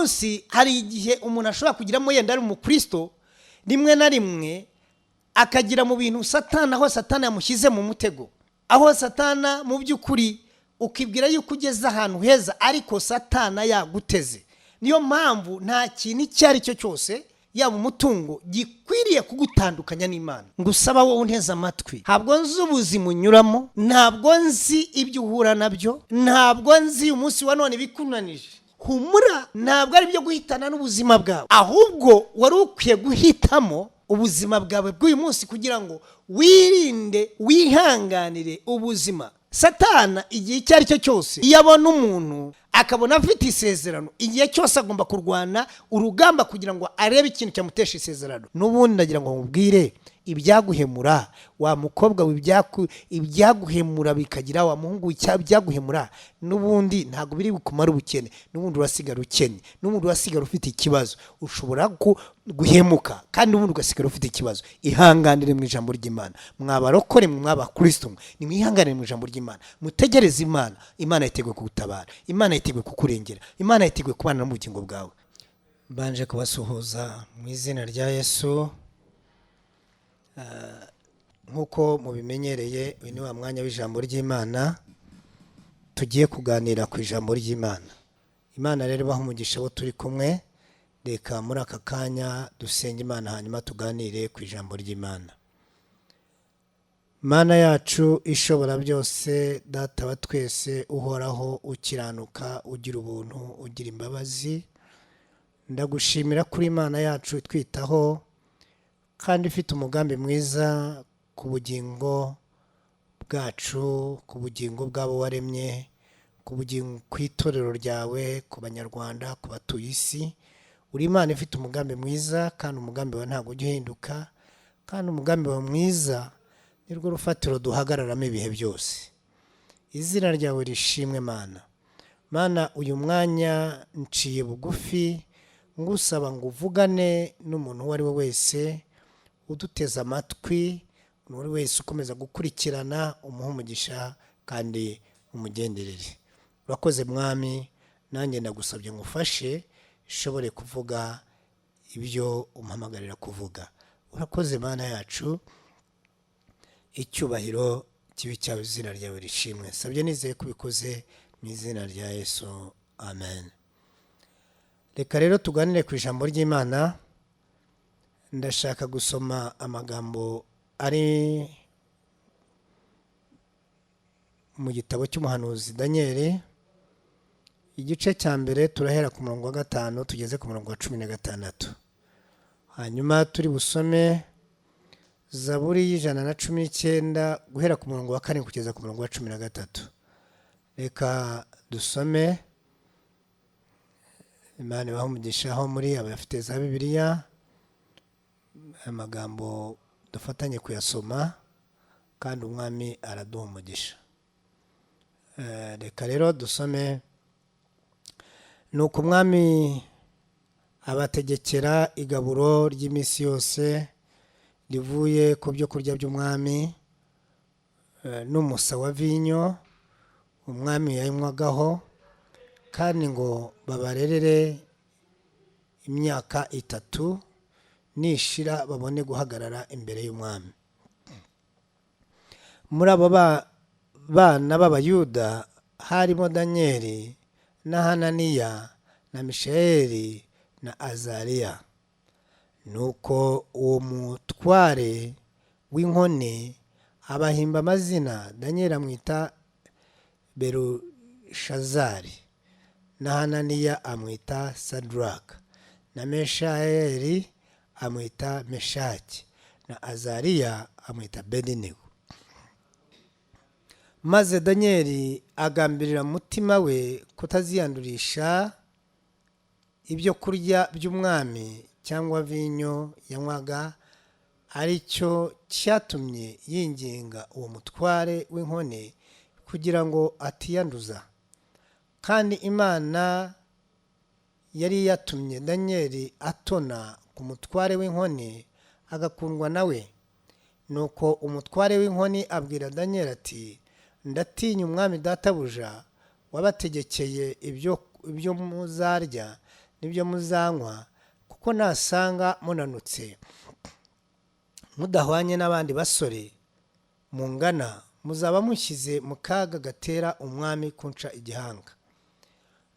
munsi hari igihe umuntu ashobora kugiramo yenda ari umukristo rimwe na rimwe akagira mu bintu satana aho satana yamushyize mu mutego, aho satana mu by'ukuri ukibwira yuko ugeze ahantu heza ariko satana yaguteze. Niyo mpamvu nta kintu icyo ari cyo cyose yaba umutungo gikwiriye kugutandukanya n'Imana. Ngusaba wowe unteze amatwi, ntabwo nzi ubuzima unyuramo, ntabwo nzi ibyo uhura nabyo, ntabwo nzi umunsi wa none bikunanije. Humura, ntabwo ari byo guhitana n'ubuzima bwawe, ahubwo wari ukwiye guhitamo ubuzima bwawe bw'uyu munsi kugira ngo wirinde, wihanganire ubuzima. Satana igihe icyo ari cyo cyose iyo abona umuntu akabona afite isezerano, igihe cyose agomba kurwana urugamba kugira ngo arebe ikintu cyamutesha isezerano. N'ubundi ndagira ngo mubwire ibyaguhemura, wa mukobwa ibyaguhemura bikagira, wa muhungu ibyaguhemura, n'ubundi ntabwo biri bukumara ubukene, n'ubundi urasigara ukennye, n'ubundi urasigara ufite ikibazo. Ushobora guhemuka kandi n'ubundi ugasigara ufite ikibazo. Ihanganire mu ijambo ry'Imana, mwabarokore mw'abakristo, nimwihanganire mu ijambo ry'Imana, mutegereze Imana. Imana yiteguye kugutabara, Imana yiteguye kukurengera, Imana yiteguye kubana no mu bugingo bwawe. Mbanje kubasuhuza mu izina rya Yesu. Nkuko mubimenyereye, uyu ni wa mwanya w'ijambo ry'Imana, tugiye kuganira ku ijambo ry'Imana. Imana rero baha umugisha wo turi kumwe. Reka muri aka kanya dusenge Imana, hanyuma tuganire ku ijambo ry'Imana. Mana yacu ishobora byose, data wa twese, uhoraho, ukiranuka, ugira ubuntu, ugira imbabazi, ndagushimira kuri Imana yacu twitaho kandi ifite umugambi mwiza ku bugingo bwacu, ku bugingo bw'abo waremye, ku itorero ryawe, ku banyarwanda, ku batuye isi. Uri Imana ifite umugambi mwiza kandi umugambi wawe ntabwo ujya uhinduka, kandi umugambi wawe mwiza nirwo rufatiro duhagararamo ibihe byose. Izina ryawe rishimwe Mana. Mana, uyu mwanya nciye bugufi ngusaba ngo uvugane n'umuntu uwo ari we wese uduteze amatwi, umuntu wese ukomeza gukurikirana, umuha umugisha kandi umugenderere. Urakoze Mwami, nanjye ndagusabye ngufashe ishobore kuvuga ibyo umpamagarira kuvuga. Urakoze Mana yacu, icyubahiro kibi cyawe, izina ryawe rishimwe. Sabye nizeye kubikoze mu izina rya Yesu, amen. Reka rero tuganire ku ijambo ry'Imana. Ndashaka gusoma amagambo ari mu gitabo cy'umuhanuzi Daniel, igice cya mbere, turahera ku murongo wa 5 tugeze ku murongo wa 16. Hanyuma turi busome Zaburi y'119 guhera ku murongo wa 4 kugeza ku murongo wa 13. Reka dusome. Imana ibahe umugisha aho muri abafite za Bibiliya, amagambo dufatanye kuyasoma kandi umwami araduha umugisha. Reka rero dusome. Nuko umwami abategekera igaburo ry'iminsi yose rivuye ku byo kurya by'umwami n'umusa wa vinyo umwami yayinywagaho, kandi ngo babarerere imyaka 3 nishira babone guhagarara imbere y'umwami. Muri abo bana b'Abayuda harimo Danieli na Hananiya na Mishayeli na Azariya. Nuko uwo mutware w'inkone abahimba amazina. Danieli amwita Berushazari, na Hananiya amwita Sadraka, na Mishayeli amwita Meshaki, na Azariya amwita Abedinego. Maze Danieli agambirira mutima we kutaziyandurisha ibyo kurya by'umwami cyangwa vinyo yanywaga, aricyo cyatumye yinginga uwo mutware w'inkone kugira ngo atiyanduza. Kandi Imana yari yatumye Danieli atona ku mutware w'inkone agakundwa nawe. Nuko umutware w'inkone abwira Danieli ati, ndatinya umwami databuja wabategekeye ibyo muzarya n'ibyo muzanywa, kuko nasanga munanutse mudahwanye n'abandi basore mungana, muzaba mushyize mu kaga gatera umwami kunca igihanga.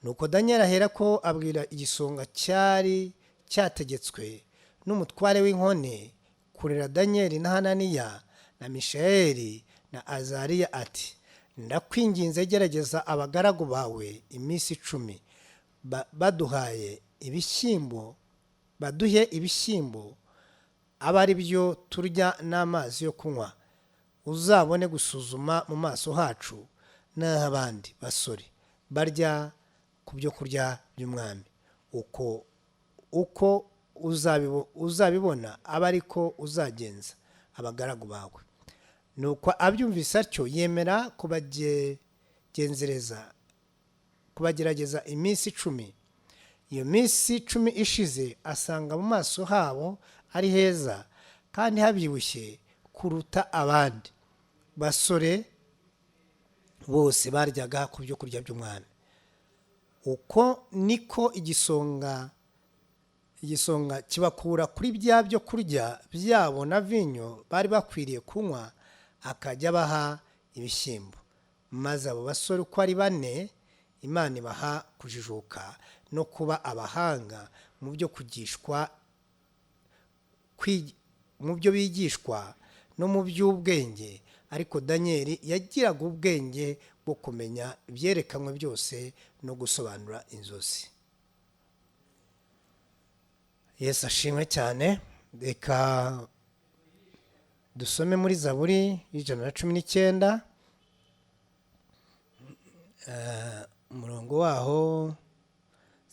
Nuko Daniel ahera ko abwira igisonga cyari cyategetswe n'umutware w'inkone kurera Daniel na Hananiya na Mishayeli na Azariya ati, ndakwinginze gerageza abagaragu bawe iminsi 10, baduhe ibishyimbo aba ari byo turya n'amazi yo kunywa, uzabone gusuzuma mu maso hacu n'abandi basore barya ku byo kurya by'umwami. Uko uzabibona aba ariko uzagenza abagaragu bawe. Nuko abyumvise atyo yemera kubagerageza iminsi 10. Iyo minsi 10 ishize asanga mu maso habo ari heza kandi habyibushye kuruta abandi basore bose baryaga ku byo kurya by'umwami. Uko niko igisonga kibakura kuri bya byo kurya byabo na vinyo bari bakwiriye kunywa, akajya baha ibishyimbo. Maze abo basore uko ari 4 Imana ibaha kujijuka no kuba abahanga mu byo bigishwa no mu by'ubwenge. Ariko Daniel yagiraga ubwenge bwo kumenya ibyerekanwe byose no gusobanura inzozi. Yesu ashimwe cyane. Reka dusome muri Zaburi 119 umurongo waho.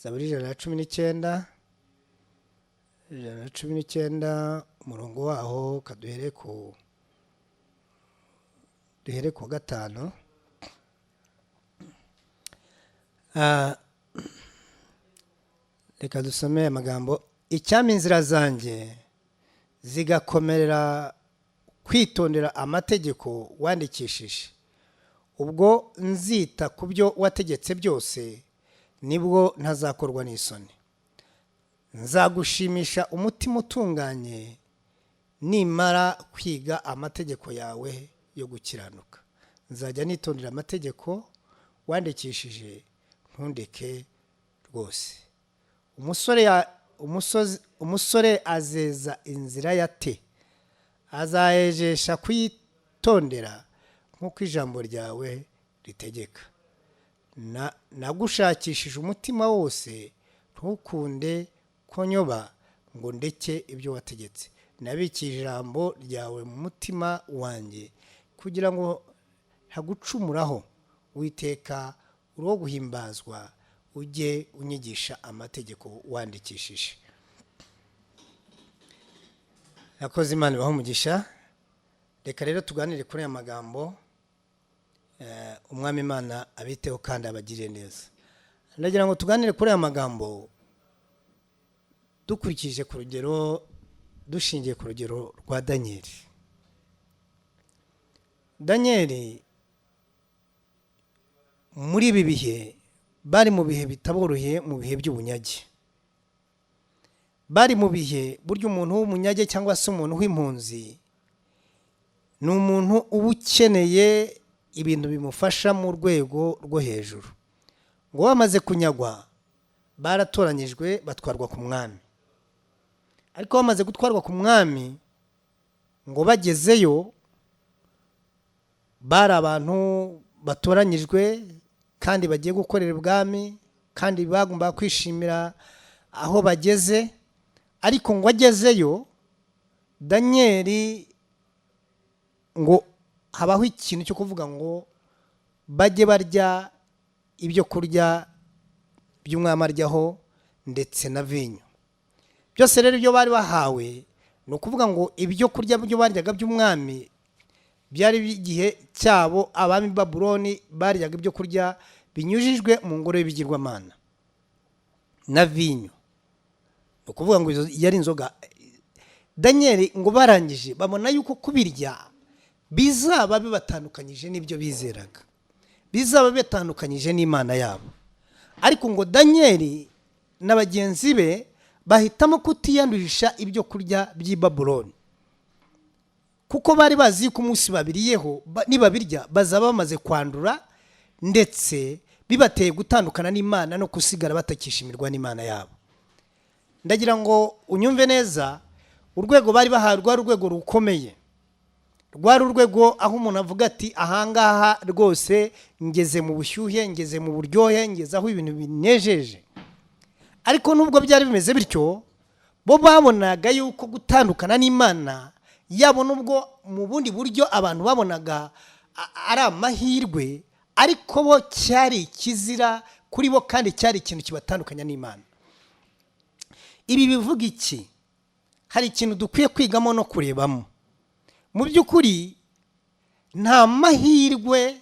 Zaburi 119 umurongo waho kaduhere ku 5. Reka dusome amagambo. Icyama inzira zanjye zigakomerera kwitondera amategeko wandikishije, ubwo nzita ku byo wategetse byose, nibwo ntazakorwa n'isoni. Nzagushimisha umutima utunganye nimara kwiga amategeko yawe yo gukiranuka. Nzajya nitondera amategeko wandikishije, ntundeke rwose. Umusore azeza inzira yate, azayejesha kuyitondera nk'uko ijambo ryawe ritegeka. Nagushakishije umutima wose, ntukunde konyoba ngo ndeke ibyo wategetse. Nabikije ijambo ryawe mu mutima wanjye kugira ngo ntagucumuraho. Uwiteka uri guhimbazwa, ujye unyigisha amategeko wandikishije. Yakoze Imana ibahe umugisha. Reka rero tuganire kuri aya magambo. Umwami Imana abiteho kandi abagirire neza. Ndagira ngo tuganire kuri aya magambo dukurikije ku rugero, dushingiye ku rugero rwa Daniel. Daniel muri ibi bihe bari mu bihe bitaboroheye, mu bihe by'ubunyage. Bari mu bihe buryo umuntu w'umunyage cyangwa se umuntu w'impunzi ni umuntu uba ukeneye ibintu bimufasha mu rwego rwo hejuru. Ngo bamaze kunyagwa baratoranyijwe batwarwa ku mwami. Ariko bamaze gutwarwa ku mwami, ngo bagezeyo bari abantu batoranyijwe kandi bagiye gukorera ubwami, kandi bagomba kwishimira aho bageze. Ariko ngo agezeyo Daniel, ngo habaho ikintu cyo kuvuga ngo bajye barya ibyo kurya by'umwami aryaho ndetse na vinyo. Byose rero ibyo bari bahawe, ni ukuvuga ngo ibyo kurya byo baryaga by'umwami byari igihe cyabo. Abami Babuloni baryaga ibyo kurya binyujijwe mu ngoro y'ibigirwamana na vinyo, ni ukuvuga ngo yari inzoga. Daniel ngo barangije babona yuko kubirya bizaba bibatandukanyije n'ibyo bizeraga, bizaba bitandukanyije n'Imana yabo. Ariko ngo Daniel na bagenzi be bahitamo kutiyandurisha ibyo kurya by'i Babuloni, kuko bari bazi ko umunsi babiriyeho nibabirya bazaba bamaze kwandura, ndetse bibateye gutandukana n'Imana no kusigara batakishimirwa n'Imana yabo. Ndagira ngo unyumve neza, urwego bari bahawe rwari urwego rukomeye, rwari urwego aho umuntu avuga ati ahangaha rwose ngeze mu bushyuhe, ngeze mu buryohe, ngeze aho ibintu binejeje. Ariko nubwo byari bimeze bityo, bo babonaga yuko gutandukana n'Imana yabo nubwo mu bundi buryo abantu babonaga ari amahirwe, ariko bo cyari ikizira kuri bo, kandi cyari ikintu kibatandukanya n'Imana. Ibi bivuga iki? Hari ikintu dukwiye kwigamo no kurebamo. Mu by'ukuri nta mahirwe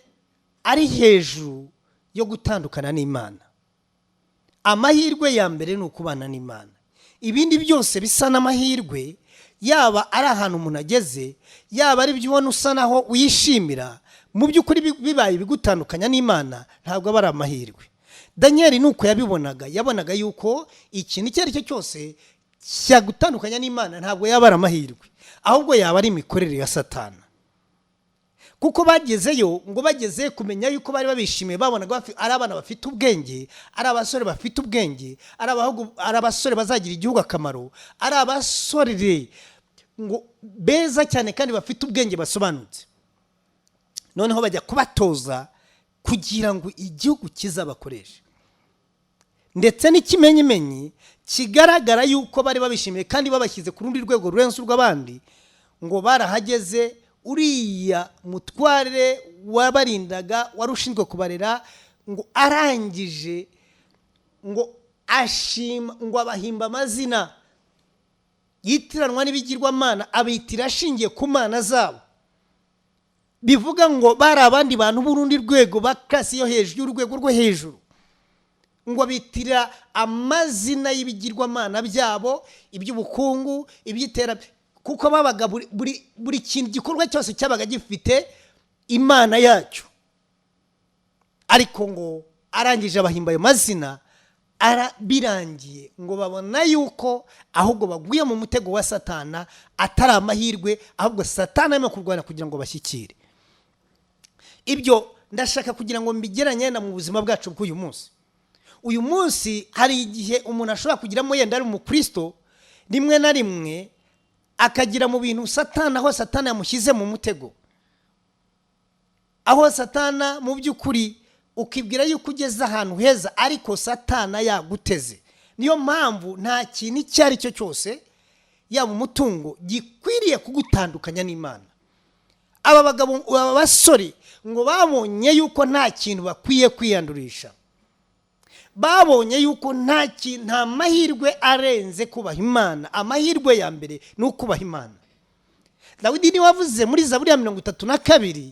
ari hejuru yo gutandukana n'Imana. Amahirwe ya mbere ni ukubana n'Imana. Ibindi byose bisa n'amahirwe, yaba ari ahantu umuntu ageze, yaba ari ibyo ubona usa naho wishimira, mu by'ukuri bibaye bigutandukanya n'Imana ntabwo aba ari amahirwe. Daniel nuko yabonaga yuko ikintu icyo ari cyo cyose cyagutandukanya n'Imana ntabwo yaba ari amahirwe, ahubwo yaba ari imikorere ya Satani. Kuko bagezeyo ngo bageze kumenya yuko bari babishimiye, babonaga ari abana bafite ubwenge, ari abasore bafite ubwenge, ari abasore bazagira igihugu akamaro, ari abasore ngo beza cyane kandi bafite ubwenge basobanutse. Noneho bajya kubatoza kugira ngo igihugu kizabakoreshe, ndetse n'ikimenyimenyi kigaragara yuko bari babishimiye kandi babashyize ku rundi rwego rurenze urw'abandi. Ngo barahageze, uriya mutware wabarindaga warushinzwe kubarera ngo arangije ngo ashima, ngo abahimba amazina yitiranwa n'ibigirwamana, abitira ashingiye ku mana zabo. Bivuga ngo bari abandi bantu b'urundi rwego, bakasi yo hejuru y'urwego rwo hejuru, ngo bitira amazina y'ibigirwamana byabo, iby'ubukungu, iby'iterambere, kuko babaga buri kintu gikorwa cyose cyabaga gifite Imana yacyo. Ariko ngo arangije abahimba ayo mazina, birangiye ngo babona yuko ahubwo baguye mu mutego wa Satana, atari amahirwe, ahubwo Satana arimo kurwana kugira ngo bashyikire. Ibyo ndashaka kugira ngo mbigeranye na mu buzima bwacu bw'uyu munsi. Uyu munsi hari igihe umuntu ashobora kugiramo, yenda ari umukristo, rimwe na rimwe akagira mu bintu Satana, aho Satana yamushyize mu mutego, aho Satana mu by'ukuri ukibwira yuko ugeze ahantu heza, ariko Satana yaguteze. Niyo mpamvu nta kintu icyo ari cyo cyose, yaba umutungo, gikwiriye kugutandukanya n'Imana. Aba bagabo, aba basore ngo babonye yuko nta kintu bakwiye kwiyandurisha, babonye yuko nta mahirwe arenze kubaha Imana. Amahirwe ya mbere ni ukubaha Imana. Dawidi ni wavuze muri Zaburi ya 32,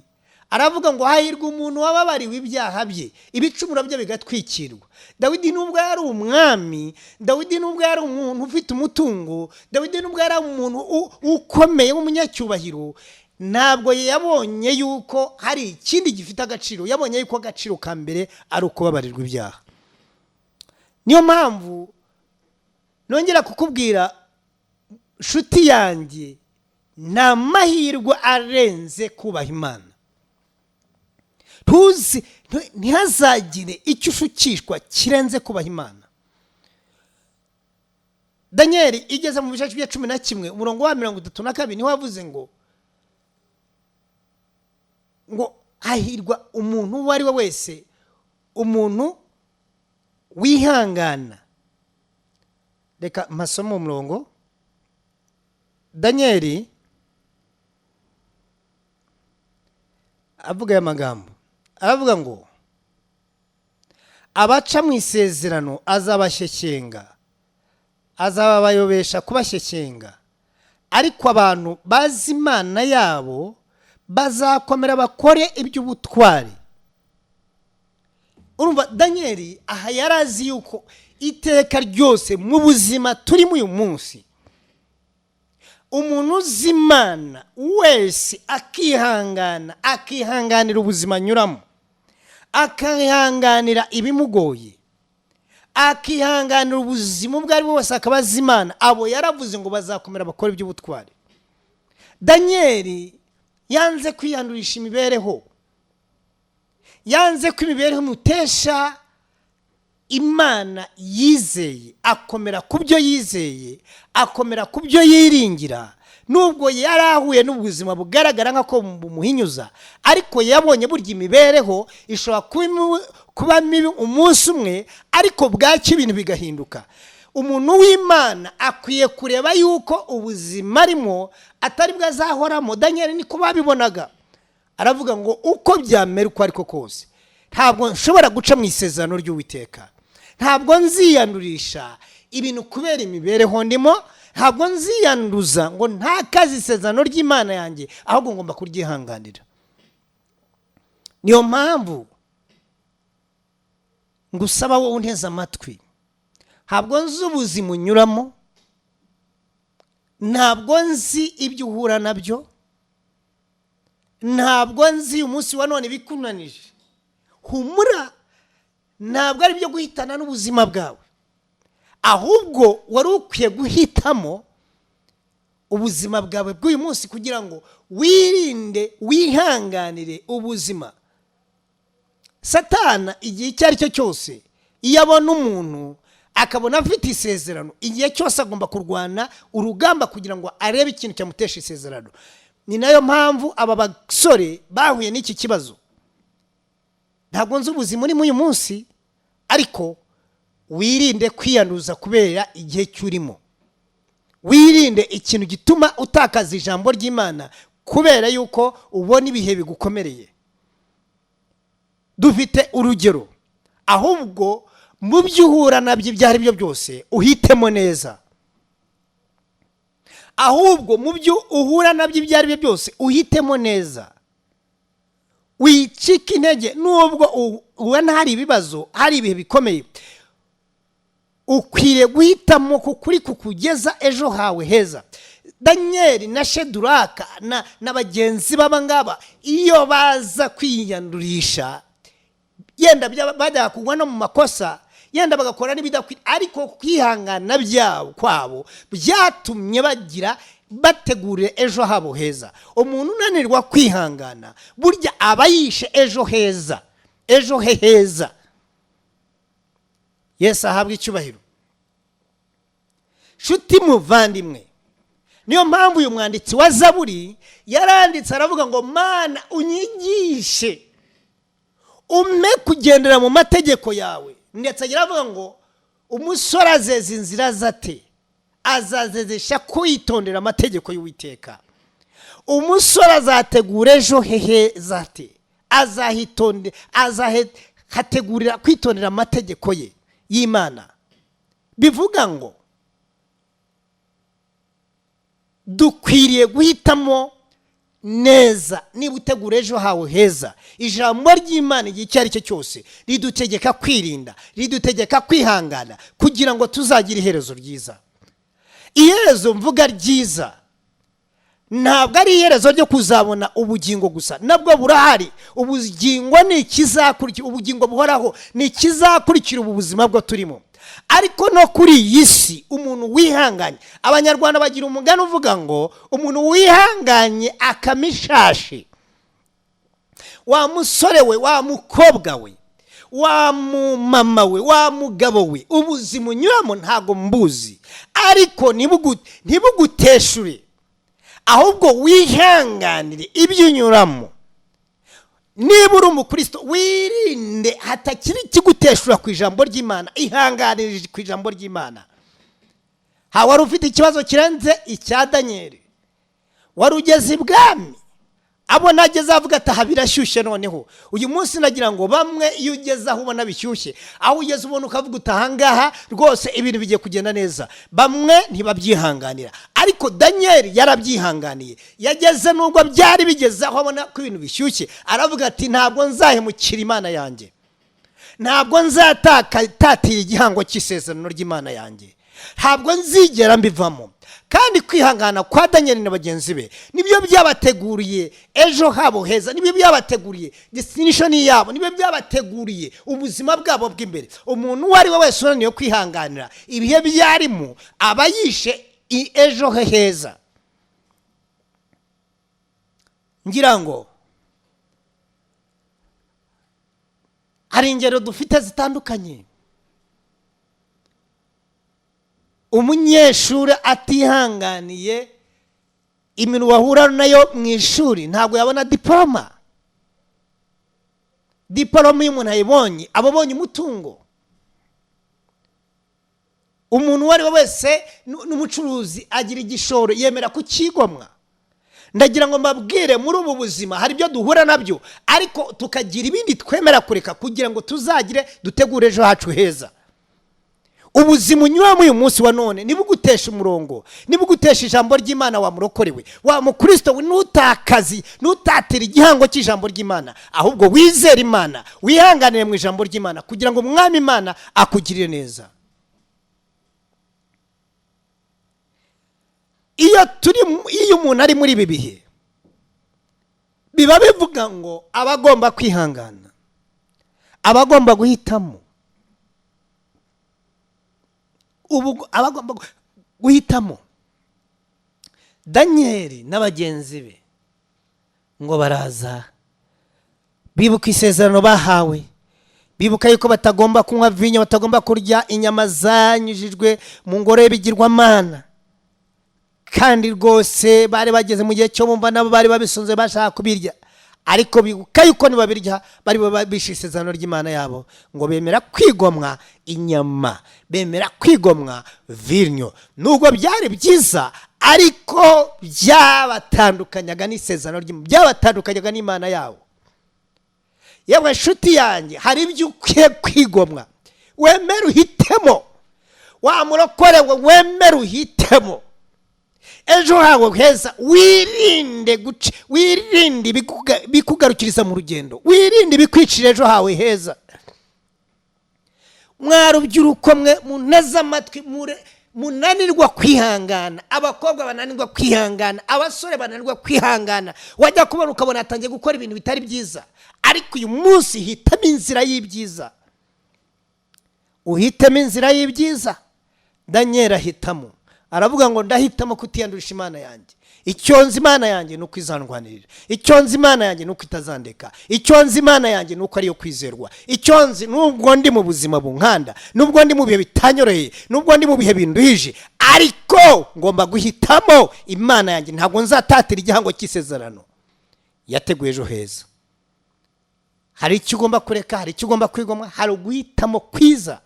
aravuga ngo hahirwa umuntu wababariwe ibyaha bye, ibicumuro bye bigatwikirwa. Dawidi nubwo yari umwami, Dawidi nubwo yari umuntu ufite umutungo, Dawidi nubwo yari umuntu ukomeye w'umunyacyubahiro, ntabwo yabonye yuko hari ikindi gifite agaciro. Yabonye yuko agaciro ka mbere ari ukubabarirwa ibyaha. Niyo mpamvu nongera kukubwira, nshuti yanjye, nta mahirwe arenze kubaha Imana. Ntihazagire icyo ushukishwa kirenze kubaha Imana. Daniel igeze mu bice bya 11 umurongo wa 32 niho wavuze ngo hahirwa umuntu uwo ari we wese, umuntu wihangana. Reka masomo umurongo. Daniel avuga aya magambo, aravuga ngo abaca mu isezerano azabashyekenga, azababayobesha kubashyekenga, ariko abantu bazi Imana yabo bazakomera bakore iby'ubutwari. Urumva Daniel aha yarazi yuko iteka ryose mu buzima turimo uyu munsi, umuntu uzi Imana wese akihangana, akihanganira ubuzima anyuramo, akihanganira ibimugoye, akihanganira ubuzima ubwo ari bwose akabaza Imana, abo yaravuze ngo bazakomera bakora iby'ubutwari. Daniel yanze kwiyandurisha imibereho, yanze ko imibereho imutesha Imana yizeye, akomera ku byo yizeye, akomera ku byo yiringira. Nubwo yarahuye n'ubuzima bugaragara nk'ako bumuhinyuza, ariko yabonye burya imibereho ishobora kuba mibi umunsi umwe, ariko bwacyo ibintu bigahinduka. Umuntu w'Imana akwiye kureba yuko ubuzima arimo atari bwo azahoramo. Daniel niko babibonaga, aravuga ngo uko byamera uko ariko kose ntabwo nshobora guca mu isezerano ry'Uwiteka, ntabwo nziyandurisha ibintu kubera imibereho ndimo, ntabwo nziyanduza ngo nta kazi isezerano ry'Imana yanjye, ahubwo ngomba kuryihanganira. Niyo mpamvu ngusaba wowe unteze amatwi, ntabwo nzi ubuzima unyuramo, ntabwo nzi ibyo uhura nabyo, ntabwo nzi umunsi wa none bikunanije. Humura, ntabwo ari byo guhitana n'ubuzima bwawe, ahubwo wari ukwiye guhitamo ubuzima bwawe bw'uyu munsi kugira ngo wirinde, wihanganire ubuzima. Satana igihe icyo ari cyo cyose, iyo abona umuntu akabona afite isezerano, igihe cyose agomba kurwana urugamba kugira ngo arebe ikintu cyamutesha isezerano. Ni nayo mpamvu aba basore bahuye n'iki kibazo. Ntabwo nzi ubuzima urimo uyu munsi, ariko wirinde kwiyanduza kubera igihe cyurimo. Wirinde ikintu gituma utakaza ijambo ry'Imana kubera yuko ubona ibihe bigukomereye. Dufite urugero, ahubwo mu byo uhura nabyo ibyo ari byo byose uhitemo neza. Ahubwo mu byo uhura nabyo ibyo ari byo byose uhitemo neza. Wicika intege nubwo ubona hari ibibazo, hari ibihe bikomeye. Ukwiriye guhitamo kuri kukugeza ejo hawe heza. Daniel na Sheduraka na bagenzi baba ngaba, iyo baza kwiyandurisha, yenda bajya kugwa no mu makosa, yenda bagakora n'ibidakwiriye, ariko kwihangana byabo kwabo byatumye bategurire ejo habo heza. Umuntu unanirwa kwihangana burya aba yishe ejo heza, ejo heza. Yesu ahabwa icyubahiro. Shuti muvandimwe, niyo mpamvu uyu mwanditsi wa Zaburi yaranditse aravuga ngo Mana unyigishe, ume kugendera mu mategeko yawe. Ndetse aravuga ngo umusore azeza inzira zate, azazezesha kwitondera amategeko y'Uwiteka. Umusore azategura ejo heza ate, azahategurira kwitondera amategeko ye y'Imana. Bivuga ngo dukwiriye guhitamo neza. Niba utegura ejo hawe heza, ijambo ry'Imana igihe icyo ari cyo cyose ridutegeka kwirinda, ridutegeka kwihangana kugira ngo tuzagire iherezo ryiza. Iherezo mvuga ryiza ntabwo ari iherezo ryo kuzabona ubugingo gusa, nabwo burahari. Ubugingo ni ikizakurikira, ubugingo buhoraho ni ikizakurikira ubu buzima bwo turimo. Ariko no kuri iyi si umuntu wihanganye, Abanyarwanda bagira umugani uvuga ngo umuntu wihanganye akamishashi. Wa musore we, wa mukobwa we, wa mama we, wa mugabo we, ubuzima unyuramo ntago mbuzi, ariko ntibuguteshure, ahubwo wihanganire ibyo unyuramo. Niba uri umukristo, wirinde hatakiri ikiguteshura ku ijambo ry'Imana, ihanganirije ku ijambo ry'Imana. Wari ufite ikibazo kirenze icya Daniel, wari ugeze ibwami, abo nageze avuga ati aha birashyushye. Noneho uyu munsi nagira ngo bamwe iyo ugeze aho ubona bishyushye, aho ugeze ubona ukavuga uti ahangaha rwose ibintu bigiye kugenda neza, bamwe ntibabyihanganira. Ariko Daniel yarabyihanganiye, yageze nubwo byari bigeze aho abona ko ibintu bishyushye, aravuga ati ntabwo nzahemukira Imana yanjye, ntabwo nzatatira igihango cy'isezerano ry'Imana yanjye, ntabwo nzigera mbivamo, kandi kwihangana kwa Daniel na bagenzi be nibyo byabateguriye ejo habo heza, nibyo byabateguriye destination yabo, nibyo byabateguriye ubuzima bwabo bw'imbere. Umuntu wari we wese unaniye kwihanganira ibihe byarimo abayishe ejo heza. Ngira ngo hari ingero dufite zitandukanye. Umunyeshuri atihanganiye imintu wahura nayo mu ishuri ntabwo yabona diploma. Diploma y'umuntu ayibonye ababonye umutungo. Umuntu wari wese n'umucuruzi agira igishoro yemera kukigomwa. Ndagira ngo mbabwire muri ubu buzima hari ibyo duhura nabyo, ariko tukagira ibindi twemera kureka kugira ngo tuzagire dutegure ejo hacu heza. Ubuzima unyuramo uyu munsi wa none nibugutesha umurongo, nibugutesha ijambo ry'Imana wa murokorewe, wa mukristo nutakazi, nutatira igihango cy'ijambo ry'Imana, ahubwo wizera Imana, wihanganire mu ijambo ry'Imana kugira ngo Umwami Imana akugirire neza. Iyo umuntu ari muri ibi bihe biba bivuga ngo abagomba kwihangana, abagomba guhitamo, abagomba guhitamo. Daniel n'abagenzi be ngo baraza bibuka isezerano bahawe, bibuka yuko batagomba kunywa vinyo, batagomba kurya inyama zanyujijwe mu ngoro y'ibigirwamana. Kandi rwose bari bageze mu gihe cyo bumva nabo bari babisonze bashaka kubirya, ariko bibuka yuko nibabirya bari babishe isezerano ry'Imana yabo, ngo bemera kwigomwa inyama, bemera kwigomwa vinyo. Nubwo byari byiza, ariko byabatandukanyaga n'isezerano ry'Imana, byabatandukanyaga n'Imana yabo. Yewe nshuti yanjye, hari ibyo ukwiye kwigomwa, wemera uhitemo. Wa murokore wemera uhitemo ejo hawe heza. Wirinde bikugarukiriza mu rugendo, wirinde bikwicira ejo hawe heza. Mwarubyiruko mwe muneza amatwi, munanirwa kwihangana, abakobwa bananirwa kwihangana, abasore bananirwa kwihangana. Wajya kubona ukabona atangiye gukora ibintu bitari byiza, ariko uyu munsi hitamo inzira y'ibyiza, uhitemo inzira y'ibyiza. Daniel ahitamo, aravuga ngo ndahitamo kutiyandurisha Imana yanjye. Icyo nzi Imana yanjye nuko izandwanirira, icyo nzi Imana yanjye nuko itazandeka, icyo nzi Imana yanjye nuko ariyo kwizerwa. Icyo nzi nubwo ndi mu buzima bunkanda, nubwo ndi mu bihe bitanyoroheye, nubwo ndi mu bihe binduhije, ariko ngomba guhitamo Imana yanjye. Ntabwo nzatatira igihango cy'isezerano yateguye ejo heza. Hari icyo ugomba kureka, hari icyo ugomba kwigomwa, hari uguhitamo kwiza.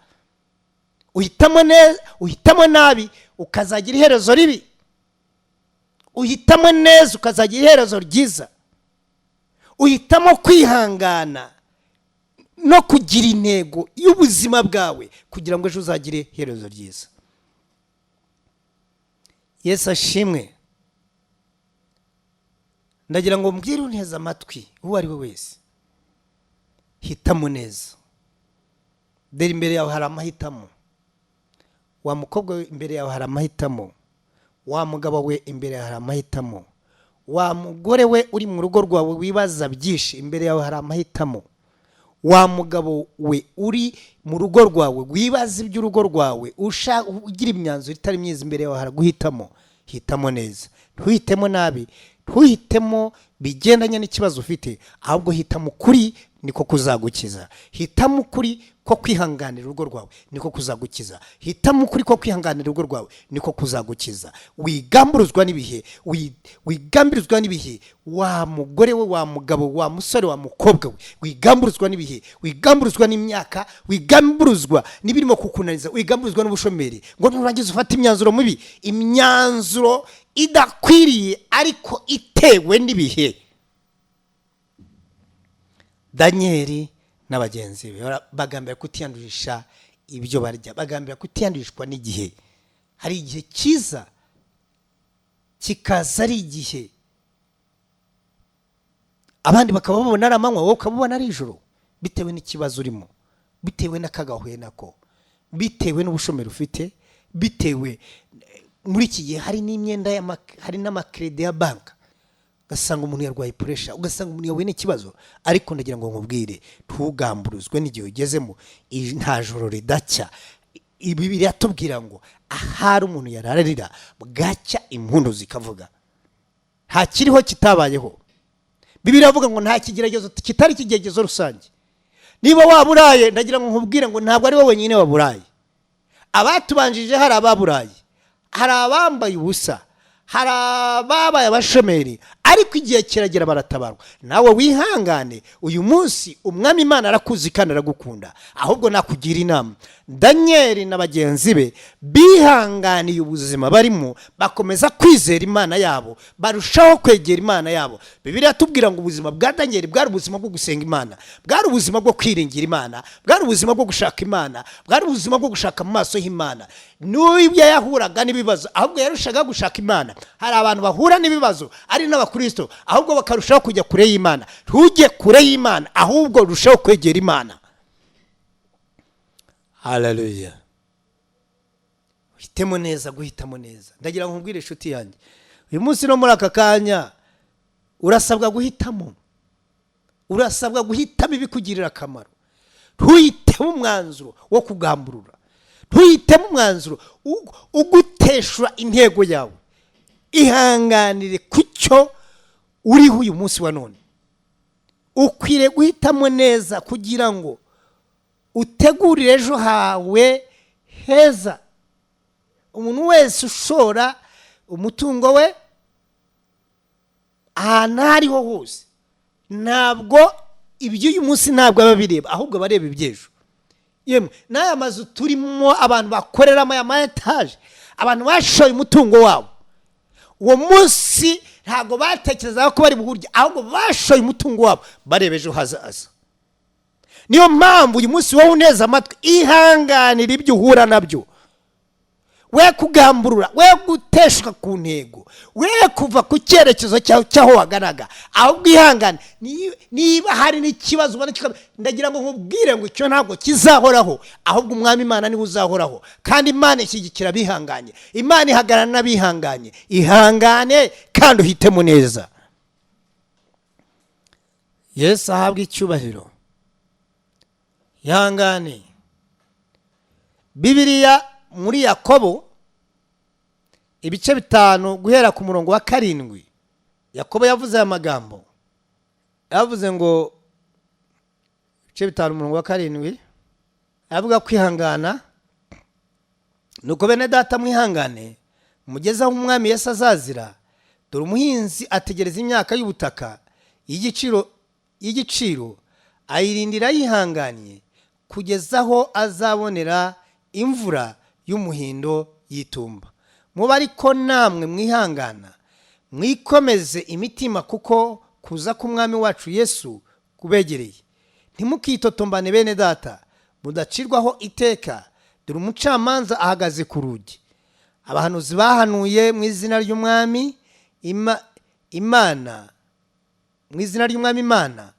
Uhitamo neza, uhitamo nabi ukazagira iherezo ribi. Uhitamo neza ukazagira iherezo ryiza. Uhitamo kwihangana no kugira intego y'ubuzima bwawe kugira ngo ejo uzagire iherezo ryiza. Yesu ashimwe. Ndagira ngo mbwire unteze amatwi uwo ari we wese, hitamo neza. Dore imbere yawe hari amahitamo. Wa mukobwa we imbere yawe hari amahitamo, wa mugabo we imbere yawe hari amahitamo, wa mugore we uri mu rugo rwawe wibaza byinshi imbere yawe hari amahitamo, wa mugabo we uri mu rugo rwawe wibaza iby'urugo rwawe ugira imyanzuro itari myiza imbere yawe hari guhitamo. Hitamo neza, ntuhitemo nabi, ntuhitemo bigendanye n'ikibazo ufite, ahubwo hitamo kuri niko kuzagukiza. Hitamo kuri ko kwihanganira urugo rwawe niko kuzagukiza. Hitamo kuri ko kwihanganira urugo rwawe niko kuzagukiza. Wigamburuzwa n'ibihe, wigamburuzwa n'ibihe, wa mugore we, wa mugabo, wa musore, wa mukobwa we, wigamburuzwa n'ibihe, wigamburuzwa n'imyaka, wigamburuzwa n'ibirimo kukunaniza, wigamburuzwa n'ubushomeri, ngo nurangiza ufata imyanzuro mibi, imyanzuro idakwiriye ariko itewe n'ibihe. Daniel n'abagenzi be bagambira kutiyandurisha ibyo barya, bagambira kutiyandurishwa n'igihe. Hari igihe cyiza kikaza ari igihe abandi bakaba babona ari amanywa, wowe ukabona ari ijoro, bitewe n'ikibazo urimo, bitewe n'akagahuye nako, bitewe n'ubushomeri ufite, bitewe muri iki gihe hari n'imyenda hari n'amakredi ya banka, ugasanga umuntu yarwaye puresha, ugasanga umuntu yahuye n'ikibazo. Ariko ndagira ngo nkubwire, ntugamburuzwe n'igihe ugezemo, nta joro ridacya. Bibiliya iratubwira ngo ahari umuntu yararira bwacya impundu zikavuga. Nta kiriho kitabayeho. Bibiliya ivuga ngo nta kigeragezo kitari ikigeragezo rusange. Niba waburaye, ndagira ngo nkubwire ngo ntabwo ari wowe wenyine waburaye. Abatubanjije hari ababuraye, hari abambaye ubusa, hari ababaye abashomeri, ariko igihe kiragera baratabarwa. Nawe wihangane, uyu munsi umwami Imana arakuzi kandi aragukunda. Ahubwo nakugira inama, Daniel na bagenzi be bihanganiye ubuzima barimo, bakomeza kwizera Imana yabo, barushaho kwegera Imana yabo. Bibiliya tubwira ngo ubuzima bwa Daniel bwari ubuzima bwo gusenga Imana, bwari ubuzima bwo kwiringira Imana, bwari ubuzima bwo gushaka Imana, bwari ubuzima bwo gushaka mu maso y'Imana. N'ubwo yahuraga n'ibibazo, ahubwo yarushaga gushaka Imana. Hari abantu bahura n'ibibazo ari n'abakristo, ahubwo bakarushaho kujya kure y'Imana. Ntujye kure y'Imana, ahubwo rushaho kwegera Imana. Haleluya. Uhitemo neza, guhitamo neza. Ndagira ngo nkubwire inshuti yanjye, uyu munsi no muri aka kanya urasabwa guhitamo. Urasabwa guhitamo ibikugirira akamaro. Ntuhitemo umwanzuro wo kugamburura. Ntuhitemo umwanzuro uguteshura intego yawe. Ihanganire kucyo uriho uyu munsi wa none. Ukwiriye guhitamo neza kugira ngo utegurire ejo hawe heza. Umuntu wese ushora umutungo we ahantu hariho hose, ntabwo iby'uyu munsi ntabwo aba bireba, ahubwo bareba iby'ejo. Yemwe n'aya mazu turimo abantu bakoreramo aya etaje, abantu bashoye umutungo wabo, uwo munsi ntabwo batekerezaga ko bari buhurye, ahubwo bashoye umutungo wabo bareba ejo hazaza. Niyo mpamvu uyu munsi wowe uneza amatwi, ihanganira ibyo uhura nabyo. We kugamburura, we guteshuka ku ntego, we kuva ku cyerekezo cyaho waganaga, ahubwo ihangane. Niba hari n'ikibazo ubona ndagira ngo nkubwire ngo icyo ntabwo kizahoraho, ahubwo umwami Imana niwe uzahoraho. Kandi Imana ishyigikira bihanganye, Imana ihagarara n'abihanganye. Ihangane kandi uhitemo neza. Yesu ahabwa icyubahiro. Ihangane. Bibiliya muri Yakobo ibice 5 guhera ku murongo wa 7, Yakobo yavuze aya magambo. Yavuze ngo ibice 5 umurongo wa 7 avuga kwihangana. Nuko bene data mwihangane, mugezaho umwami Yesu azazira. Dore umuhinzi ategereza imyaka y'ubutaka y'igiciro, ayirindira yihanganye kugezaho azabonera imvura y'umuhindo yitumba. Muba ariko namwe mwihangana, mwikomeze imitima, kuko kuza k'umwami wacu Yesu kubegereye. Ntimukitotombane bene data, mudacirwaho iteka. Dore umucamanza ahagaze ku rugi. Abahanuzi bahanuye mu izina ry'umwami Imana, mu izina ry'umwami Imana,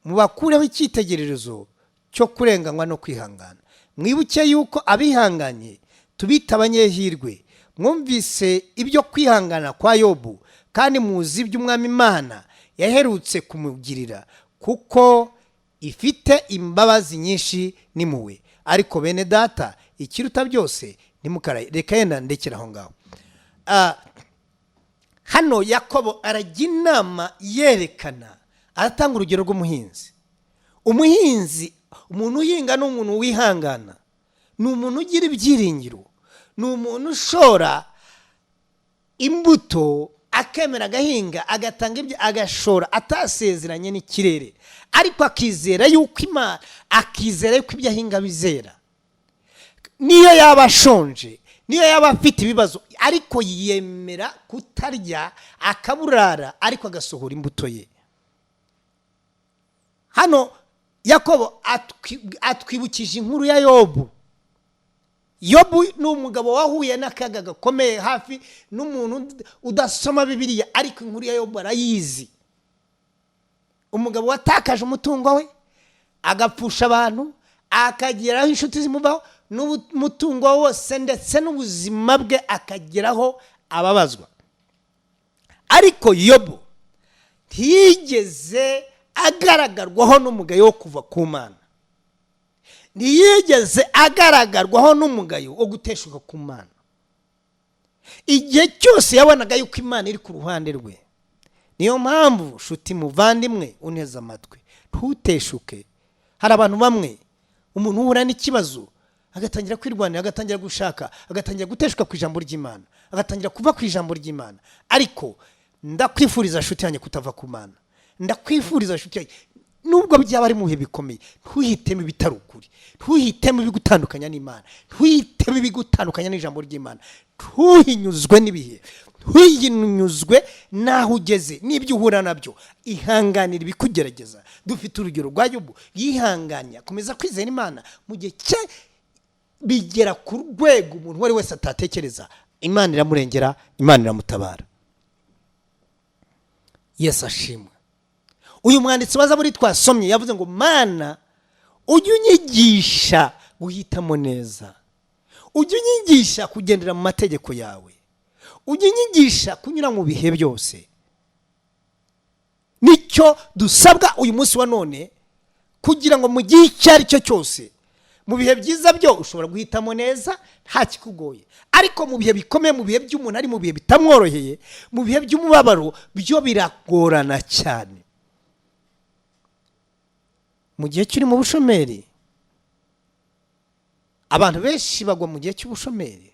mubakureho icyitegererezo cyo kurenganywa no kwihangana. Mwibuke yuko abihanganye tubita abanyehirwe. Mwumvise ibyo kwihangana kwa Yobu, kandi muzi iby'umwami Imana yaherutse kumugirira, kuko ifite imbabazi nyinshi n'impuhwe. Ariko bene data, ikiruta byose nimukaraye. Reka yenda ndekera aho ngaho. Hano Yakobo arajya inama yerekana, aratanga urugero rw'umuhinzi. Umuhinzi, umuntu uhinga ni umuntu wihangana, ni umuntu ugira ibyiringiro, ni umuntu ushora imbuto akemera agahinga, agatanga ibyo agashora atasezeranye n'ikirere, ariko akizera yuko Imana, akizera yuko ibyo ahinga bizera. Niyo yaba ashonje, niyo yaba afite ibibazo, ariko yemera kutarya akaburara, ariko agasohora imbuto ye. Hano Yakobo atwibukije inkuru ya Yobu. Yobu ni umugabo wahuye n'akaga gakomeye, hafi n'umuntu udasoma Bibiliya, ariko inkuru ya Yobu arayizi. Umugabo watakaje umutungo we, agapfusha abantu, akageraho inshuti zimuvaho, n'umutungo wose ndetse n'ubuzima bwe akageraho ababazwa. Ariko Yobu ntiyigeze agaragarwaho n'umugayo wo kuva ku Mana, ntiyigeze agaragarwaho n'umugayo wo guteshuka ku Mana. Igihe cyose yabonaga yuko Imana iri ku ruhande rwe. Niyo mpamvu shuti muvandimwe uneza amatwi, ntuteshuke. Hari abantu bamwe umuntu uhura n'ikibazo agatangira kwirwanira, agatangira gushaka, agatangira guteshuka ku ijambo ry'Imana, agatangira kuva ku ijambo ry'Imana. Ariko ndakwifuriza shuti yanjye kutava ku Mana. Ndakwifuriza shuti yanjye nubwo byaba ari mu bihe bikomeye, ntuhitemo ibitari ukuri, ntuhitemo ibigutandukanya n'Imana, ntuhitemo ibigutandukanya n'ijambo ry'Imana, ntuhinyuzwe n'ibihe, ntuhinyuzwe naho ugeze n'ibyo uhura nabyo. Ihanganira ibikugerageza. Dufite urugero rwa Yobu, yihanganya akomeza kwizera Imana mu gihe cye bigera ku rwego umuntu wari wese atatekereza. Imana iramurengera, Imana iramutabara. Yesu ashimwe. Uyu mwanditsi wa Zaburi twasomye yavuze ngo Mana ujye unyigisha guhitamo neza, ujye unyigisha kugendera mu mategeko yawe, ujye unyigisha kunyura mu bihe byose. Nicyo dusabwa uyu munsi wa none, kugira ngo mu gihe icyo ari cyo cyose, mu bihe byiza byo ushobora guhitamo neza nta kikugoye, ariko mu bihe bikomeye, mu bihe by'umuntu ari mu bihe bitamworoheye, mu bihe by'umubabaro byo biragorana cyane. Mu gihe kiri mu bushomeri, abantu benshi bagwa mu gihe cy'ubushomeri.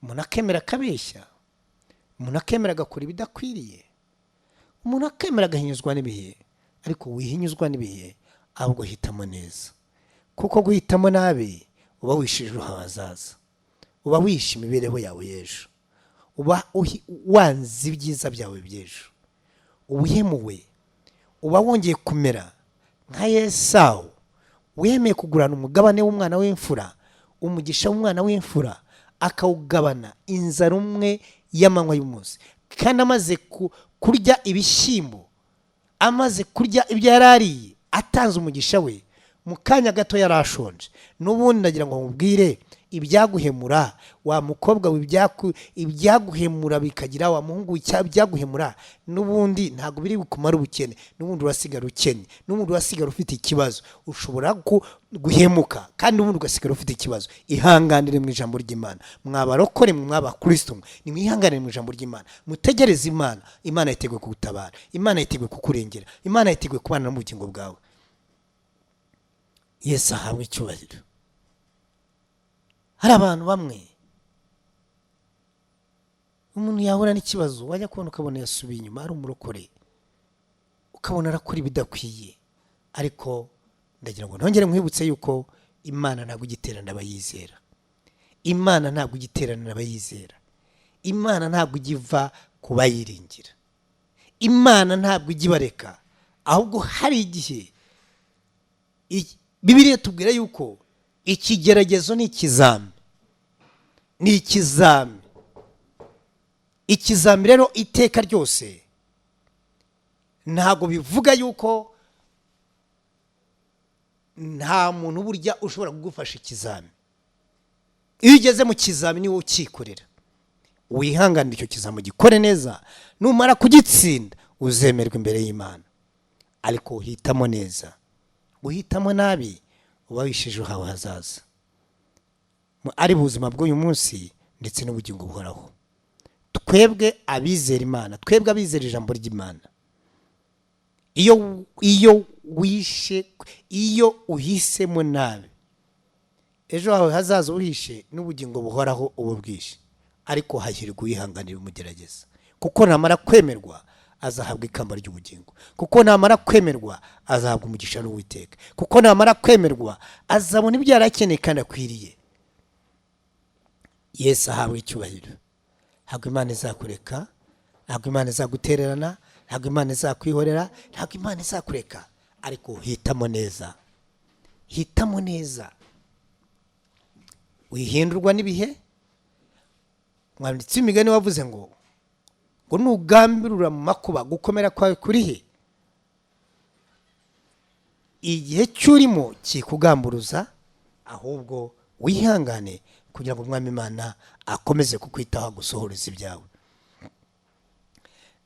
Umuntu akemera akabeshya, umuntu akemera agakora ibidakwiriye, umuntu akemera agahinyuzwa n'ibihe. Ariko wihinyuzwa n'ibihe, ahubwo hitamo neza, kuko guhitamo nabi uba wishije ejo hazaza, uba wishe imibereho yawe y'ejo, uba wanze ibyiza byawe by'ejo, uba uhemuwe, uba wongeye kumera nka Yesawu wemeye kugurana umugabane w'umwana w'imfura, umugisha w'umwana w'imfura akawugabana inzara umwe y'amanywa y'umunsi. Kandi amaze kurya ibishyimbo, amaze kurya ibyo yarariye, atanze umugisha we, mu kanya gato yarashonje. N'ubundi ndagira ngo mubwire, ibyaguhemura wa mukobwa ibyaguhemura bikagira wa muhungu ibyaguhemura, n'ubundi ntago biri bukumara ubukene, n'ubundi urasigara ukennye, n'ubundi urasigara ufite ikibazo. Ushobora guhemuka kandi n'ubundi ugasigara ufite ikibazo. Ihanganire mu ijambo ry'Imana. Mwabarokore, mwabakristo, ni mwihanganire mu ijambo ry'Imana, mutegereze Imana. Imana yiteguye kugutabara, Imana yiteguye kukurengera, Imana yiteguye kubana mu bugingo bwawe. Yesu ahabwe icyubahiro. Hari abantu bamwe umuntu yahura n'ikibazo, wajya kubona ukabona yasubiye inyuma, ari umurokore, ukabona arakora ibidakwiye. Ariko ndagira ngo ntongere mwibutse yuko Imana ntabwo igiterana abayizera, Imana ntabwo igiterana abayizera, Imana ntabwo igiva kubayiringira, Imana ntabwo igibareka. Ahubwo hari igihe Bibiliya tubwira yuko ikigeragezo ni ikizami, ni ikizami. Ikizami rero iteka ryose ntabwo bivuga yuko nta muntu burya ushobora kugufasha ikizami. Iyo ugeze mu kizami ni wowe ukikorera. Wihanganira icyo kizami, gikore neza, numara kugitsinda uzemerwa imbere y'Imana. Ariko uhitamo neza. Uhitamo nabi uba wishije hawe hazaza, ari ubuzima bw'uyu munsi ndetse n'ubugingo buhoraho. Twebwe abizera Imana, twebwe abizera ijambo ry'Imana, iyo uhisemo nabi, ejo hawe hazaza uhishe n'ubugingo buhoraho ubu bwishe. Ariko hahirwa uyihanganira umugerageza, kuko namara kwemerwa azahabwa ikamba ry'ubugingo, kuko namara kwemerwa azahabwa umugisha n'Uwiteka, kuko namara kwemerwa azabona ibyo yarakeneye kandi akwiriye. Yesu ahabwe icyubahiro. Ntabwo Imana izakureka, ntabwo Imana izagutererana, ntabwo Imana izakwihorera, ntabwo Imana izakureka. Ariko hitamo neza, hitamo neza, wihindurwa n'ibihe. Mwanditsi w'imigani wavuze ngo nugambirura mu makuba gukomera kwawe kuri he? Igihe cyurimo kikugamburuza, ahubwo wihangane kugira ngo umwami Imana akomeze kukwitaho gusohoreza ibyawe.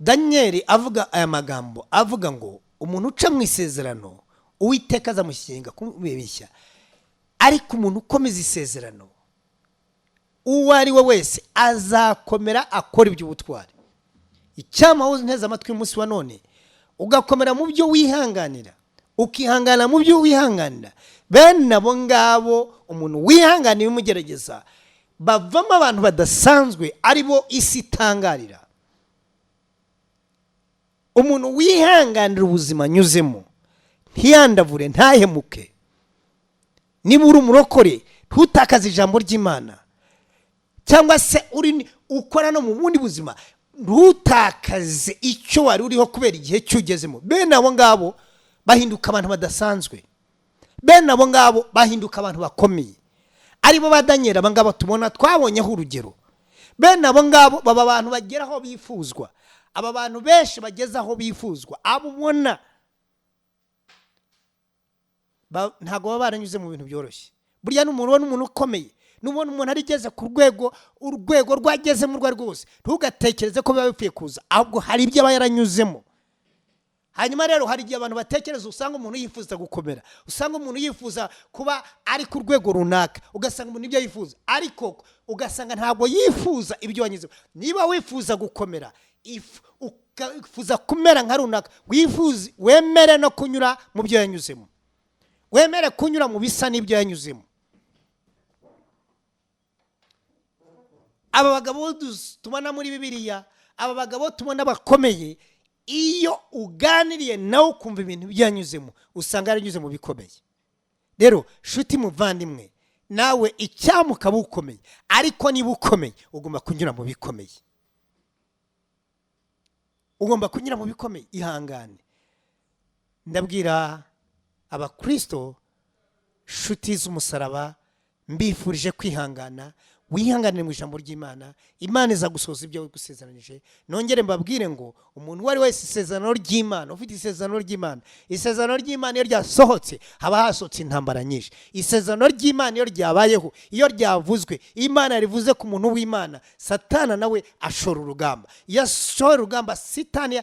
Daniel avuga aya magambo avuga ngo umuntu uca mu isezerano Uwiteka azamushyinga kumubeshya, ariko umuntu ukomeza isezerano uwo ari we wese azakomera akora iby'ubutwari. Icyama unteze amatwi umunsi wa none ugakomera mu byo wihanganira, ukihangana mu byo wihanganira, bene abo ngabo umuntu wihanganiye umugerageza bavamo abantu badasanzwe aribo isi itangarira. Umuntu wihanganira ubuzima anyuzemo ntiyandavure ntahemuke. Niba uri umurokore ntutakaze ijambo ry'Imana, cyangwa se uri ukora no mu bundi buzima ntutakaze icyo wari uriho kubera igihe cyugezemo. Bene abo ngabo bahinduka abantu badasanzwe, bene abo ngabo bahinduka abantu bakomeye, aribo ba Daniel aba ngabo tubona twabonyeho urugero. Bene abo ngabo baba abantu bageraho bifuzwa, aba bantu benshi bageze aho bifuzwa, abo ubona ntago baba baranyuze mu bintu byoroshye. Burya n'umuntu ubona umuntu ukomeye, n'ubona umuntu arigeze ku urwego rwagezemo urwo rwose, ntugatekereze ko biba bipfuye kuza, ahubwo hari ibyo aba yaranyuzemo. Hanyuma rero hari igihe abantu batekereza, usanga umuntu yifuza gukomera, usanga umuntu yifuza kuba ari ku rwego runaka, ugasanga umuntu ibyo yifuza, ariko ugasanga ntabwo yifuza ibyo wanyuzemo. Niba wifuza gukomera, ukifuza kumera nka runaka, wifuze wemere no kunyura mu byo yanyuzemo, wemere kunyura mu bisa n'ibyo yanyuzemo. Aba bagabo tubona muri Bibiliya, aba bagabo tubona bakomeye, iyo uganiriye nawe ukumva ibintu byanyuzemo usanga yaranyuze mu bikomeye. Rero shuti muvandimwe, nawe icyamuka bukomeye, ariko niba ukomeye ugomba kunyura mu bikomeye, ugomba kunyura mu bikomeye. Ihangane. Ndabwira abakristo shuti z'umusaraba, mbifurije kwihangana, wihanganire mu ijambo ry'Imana. Imana iza gusohoza ibyo gusezeranije. Nongere mbabwire ngo umuntu wari wese isezerano ry'Imana, ufite isezerano ry'Imana, isezerano ry'Imana iyo ryasohotse haba hasohotse intambara nyinshi. Isezerano ry'Imana iyo ryabayeho, iyo ryavuzwe, Imana rivuze ku muntu w'Imana, Satana nawe ashora urugamba. Iyo ashoye urugamba, Satani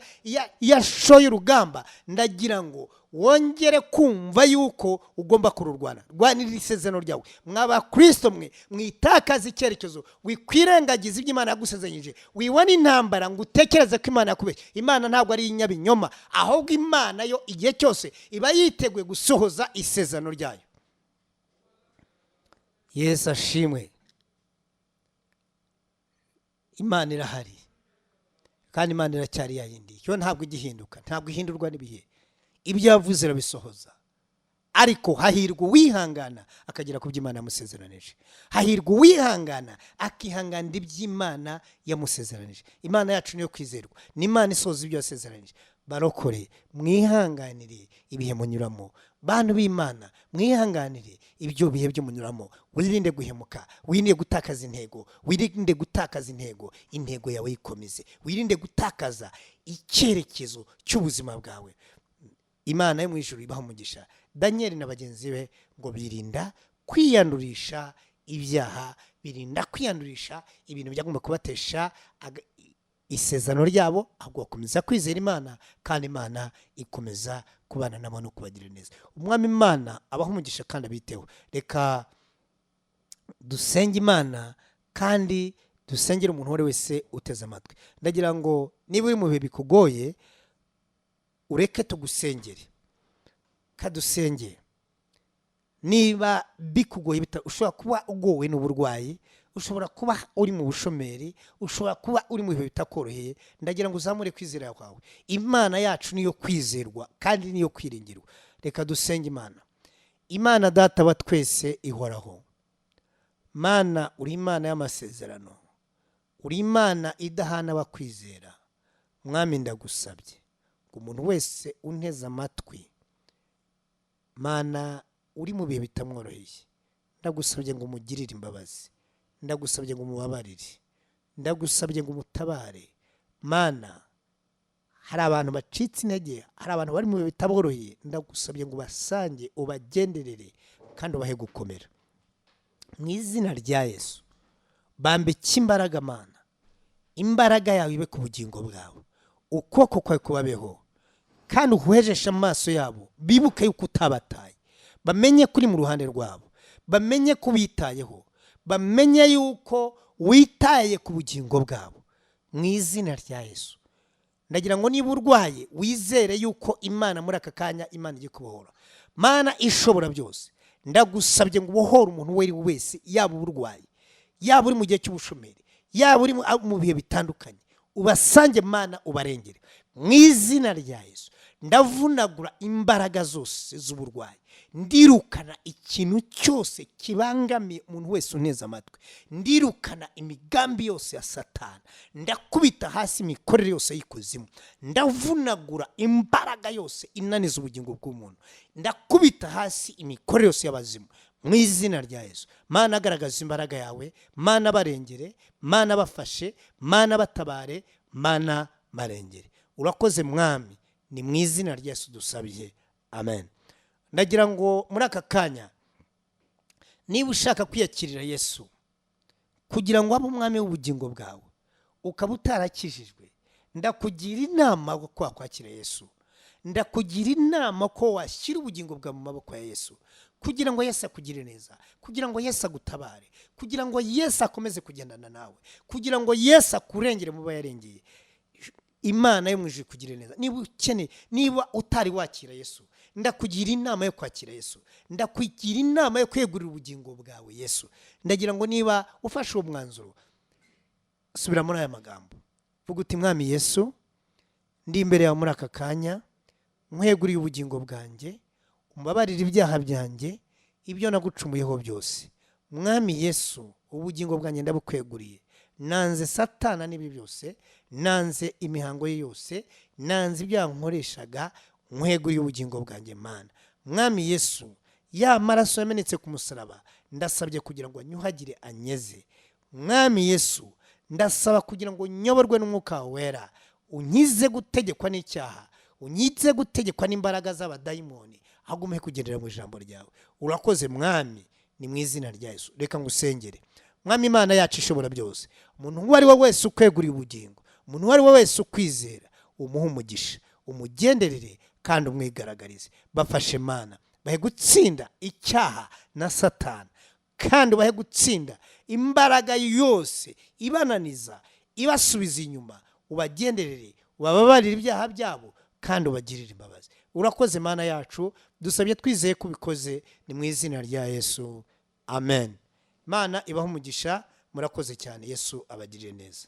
yashoye urugamba, ndagira ngo wongere kumva yuko ugomba kururwana. Rwanira isezerano ryawe. Mwaba Kristo mwe mwitakaza icyerekezo, wikwirengagiza ibyo Imana yagusezeranyije, wiwana intambara ngo utekereze ko Imana yakubeshye. Imana ntabwo ari inyabinyoma, ahubwo Imana yo igihe cyose iba yiteguye gusohoza isezerano ryayo. Yesu ashimwe. Imana irahari kandi Imana iracyari yayindi, yo ntabwo igihinduka, ntabwo ihindurwa n'ibihe. Ibyo yavuze rabisohoza. Ariko hahirwa uwihangana akagera ku by'Imana yamusezeranije. Hahirwa uwihangana akihanganira iby'Imana yamusezeranije. Imana yacu niyo kwizerwa, ni Imana isohoza ibyo yasezeranije. Barokore, mwihanganire ibihe munyuramo. Bantu b'Imana, mwihanganire ibyo bihe byo munyuramo. Wirinde guhemuka, wirinde gutakaza intego, wirinde gutakaza intego yawe yikomeze, wirinde gutakaza icyerekezo cy'ubuzima bwawe. Imana yo mu ijuru ibaha umugisha. Daniel na bagenzi be ngo birinda kwiyandurisha ibyaha, birinda kwiyandurisha ibintu byagomba kubatesha isezerano ryabo, ahubwo bakomeza kwizera Imana, kandi Imana ikomeza kubana nabo no kubagirira neza. Umwami Imana abaha umugisha kandi abiteho. Reka dusenge Imana kandi dusengere umuntu wari wese uteze amatwi. Ndagira ngo niba uri mu bihe bikugoye, ureke tugusengere, kadusengere. Niba bikugoye, ushobora kuba ugowe n'uburwayi, ushobora kuba uri mu bushomeri, ushobora kuba uri mu bihe bitakoroheye, ndagira ngo uzamure kwizera kwawe. Imana yacu niyo kwizerwa kandi niyo kwiringirwa. Reka dusenge Imana. Imana Data wa twese ihoraho, Mana uri Imana y'amasezerano, uri Imana idahana abakwizera. Mwami ndagusabye umuntu wese unteze amatwi, Mana uri mu bihe bitamworoheye, ndagusabye ngo umugirire imbabazi, ndagusabye ngo umubabarire, ndagusabye ngo umutabare. Mana hari abantu bacitse intege, hari abantu bari mu bihe bitaboroheye, ndagusabye ngo basange ubagenderere kandi ubahe gukomera. mu izina rya Yesu bambike imbaraga Mana, imbaraga yawe ibe ku bugingo bwawe, ukuboko kwawe kubabeho kandi uhuhejeshe amaso yabo, bibuke yuko utabataye, bamenye kuri mu ruhande rwabo, bamenye kubitayeho, bamenye yuko witaye ku bugingo bwabo mu izina rya Yesu. Ndagira ngo niba urwaye wizere yuko Imana muri aka kanya Imana igiye kubohora. Mana ishobora byose, ndagusabye ngo ubohore umuntu wese, yaba urwaye, yaba uri mu gihe cy'ubushomeri, yaba uri mu bihe bitandukanye, ubasange Mana ubarengere mu izina rya Yesu. Ndavunagura imbaraga zose z'uburwayi, ndirukana ikintu cyose kibangamiye umuntu wese uneza amatwi, ndirukana imigambi yose ya Satani, ndakubita hasi imikorere yose y'ikuzimu, ndavunagura imbaraga yose inaniza ubugingo bw'umuntu, ndakubita hasi imikorere yose y'abazimu mu izina rya Yesu. Mana agaragaza imbaraga yawe, Mana barengere, Mana bafashe, Mana batabare, Mana marengere. Urakoze Mwami, ni mu izina rya Yesu dusabiye, amen. Ndagira ngo muri aka kanya niba ushaka kwiyakirira Yesu kugira ngo abe umwami w'ubugingo bwawe, ukaba utarakijijwe, ndakugira inama ko wakwakira Yesu, ndakugira inama ko washyira ubugingo bwawe mu maboko ya Yesu, kugira ngo Yesu akugire neza, kugira ngo Yesu agutabare, kugira ngo Yesu akomeze kugendana nawe, kugira ngo Yesu akurengere mu bayarengeye. Imana yo mwijuru kugire neza. Niba ukene, niba utari wakira Yesu, ndakugira inama yo kwakira Yesu, ndakugira inama yo kwegurira ubugingo bwawe Yesu. Ndagira ngo niba ufashe uwo mwanzuro, subira muri aya magambo, vuga uti Mwami Yesu, ndi imbere yawe muri aka kanya, nkweguriye ubugingo bwanjye, umbabarire ibyaha byanjye, ibyo nagucumuyeho byose. Mwami Yesu, ubugingo bwanjye ndabukweguriye, nanze Satana n'ibi byose, nanze imihango ye yose, nanze ibyaha nkoreshaga, nkweguriye ubugingo bwanjye Mana. Mwami Yesu, ya maraso yamenetse ku musaraba, ndasabye kugira ngo anyuhagire anyeze. Mwami Yesu, ndasaba kugira ngo nyoborwe n'umwuka wera, unyize gutegekwa n'icyaha, unyize gutegekwa n'imbaraga z'abadayimoni, hagume kugendera mu ijambo ryawe. Urakoze Mwami, ni mu izina rya Yesu. Reka ngusengere. Mwami Imana yacu ishobora byose, umuntu uwo ari we wese ukweguriye ubugingo, umuntu uwo ari we wese ukwizera, umuhe umugisha, umugenderere kandi umwigaragarize. Bafashe Mana, bahe gutsinda icyaha na Satani, kandi bahe gutsinda imbaraga yose ibananiza, ibasubiza inyuma. Ubagenderere, ubababarire ibyaha byabo kandi ubagirire imbabazi. Urakoze Mana yacu, dusabye twizeye ko ubikoze, ni mu izina rya Yesu, amen. Mana ibaho umugisha, murakoze cyane. Yesu abagirire neza.